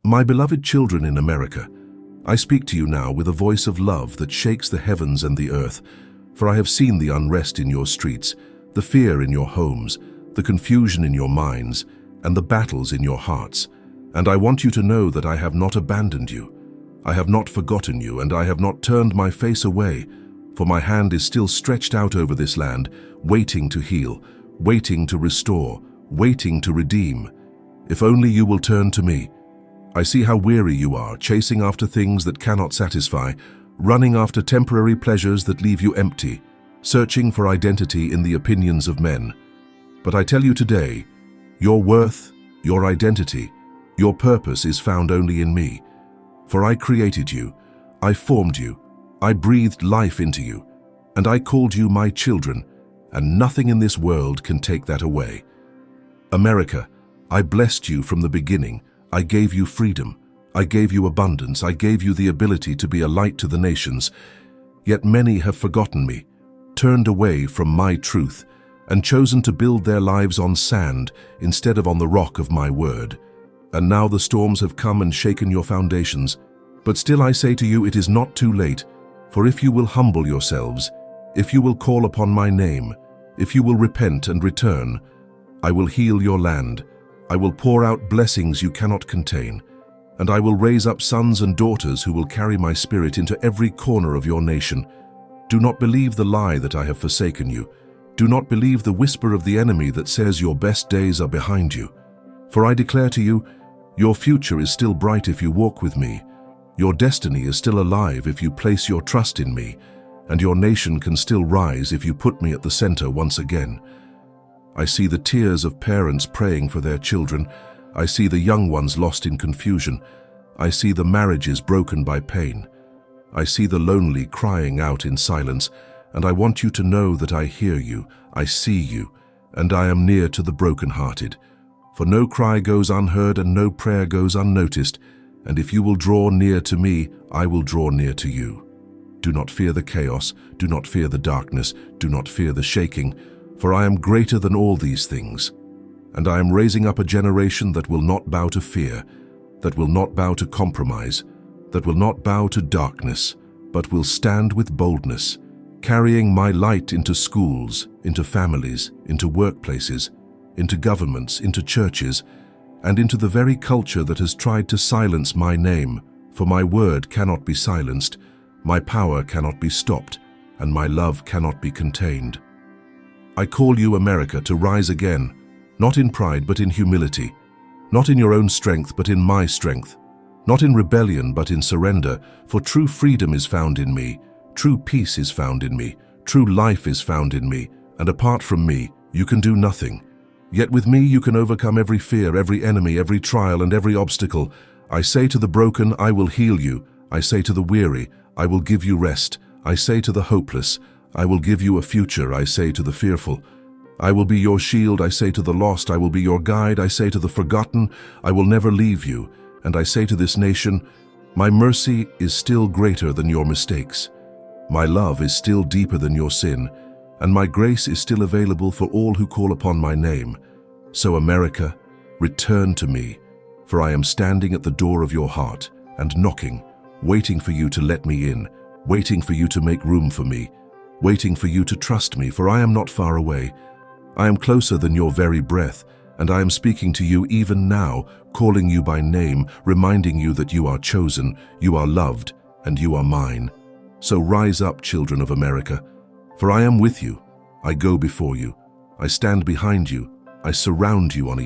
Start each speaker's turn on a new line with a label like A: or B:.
A: My beloved children in America, I speak to you now with a voice of love that shakes the heavens and the earth, for I have seen the unrest in your streets, the fear in your homes, the confusion in your minds, and the battles in your hearts. And I want you to know that I have not abandoned you. I have not forgotten you, and I have not turned my face away, for my hand is still stretched out over this land, waiting to heal, waiting to restore, waiting to redeem. If only you will turn to me. I see how weary you are, chasing after things that cannot satisfy, running after temporary pleasures that leave you empty, searching for identity in the opinions of men. But I tell you today, your worth, your identity, your purpose is found only in me. For I created you, I formed you, I breathed life into you, and I called you my children, and nothing in this world can take that away. America, I blessed you from the beginning. I gave you freedom. I gave you abundance. I gave you the ability to be a light to the nations. Yet many have forgotten me, turned away from my truth, and chosen to build their lives on sand instead of on the rock of my word. And now the storms have come and shaken your foundations. But still I say to you, it is not too late, for if you will humble yourselves, if you will call upon my name, if you will repent and return, I will heal your land. I will pour out blessings you cannot contain, and I will raise up sons and daughters who will carry my spirit into every corner of your nation. Do not believe the lie that I have forsaken you. Do not believe the whisper of the enemy that says your best days are behind you. For I declare to you, your future is still bright if you walk with me. Your destiny is still alive if you place your trust in me, and your nation can still rise if you put me at the center once again. I see the tears of parents praying for their children. I see the young ones lost in confusion. I see the marriages broken by pain. I see the lonely crying out in silence, and I want you to know that I hear you, I see you, and I am near to the brokenhearted. For no cry goes unheard and no prayer goes unnoticed, and if you will draw near to me, I will draw near to you. Do not fear the chaos, do not fear the darkness, do not fear the shaking, for I am greater than all these things. And I am raising up a generation that will not bow to fear, that will not bow to compromise, that will not bow to darkness, but will stand with boldness, carrying my light into schools, into families, into workplaces, into governments, into churches, and into the very culture that has tried to silence my name, for my word cannot be silenced, my power cannot be stopped, and my love cannot be contained. I call you, America, to rise again, not in pride but in humility, not in your own strength but in my strength, not in rebellion but in surrender, for true freedom is found in me, true peace is found in me, true life is found in me, and apart from me, you can do nothing. Yet with me you can overcome every fear, every enemy, every trial, and every obstacle. I say to the broken, I will heal you. I say to the weary, I will give you rest. I say to the hopeless, I will give you a future. I say to the fearful, I will be your shield. I say to the lost, I will be your guide. I say to the forgotten, I will never leave you. And I say to this nation, my mercy is still greater than your mistakes. My love is still deeper than your sin, and my grace is still available for all who call upon my name. So America, return to me, for I am standing at the door of your heart and knocking, waiting for you to let me in, waiting for you to make room for me, waiting for you to trust me, for I am not far away. I am closer than your very breath, and I am speaking to you even now, calling you by name, reminding you that you are chosen, you are loved, and you are mine. So rise up, children of America, for I am with you. I go before you. I stand behind you. I surround you on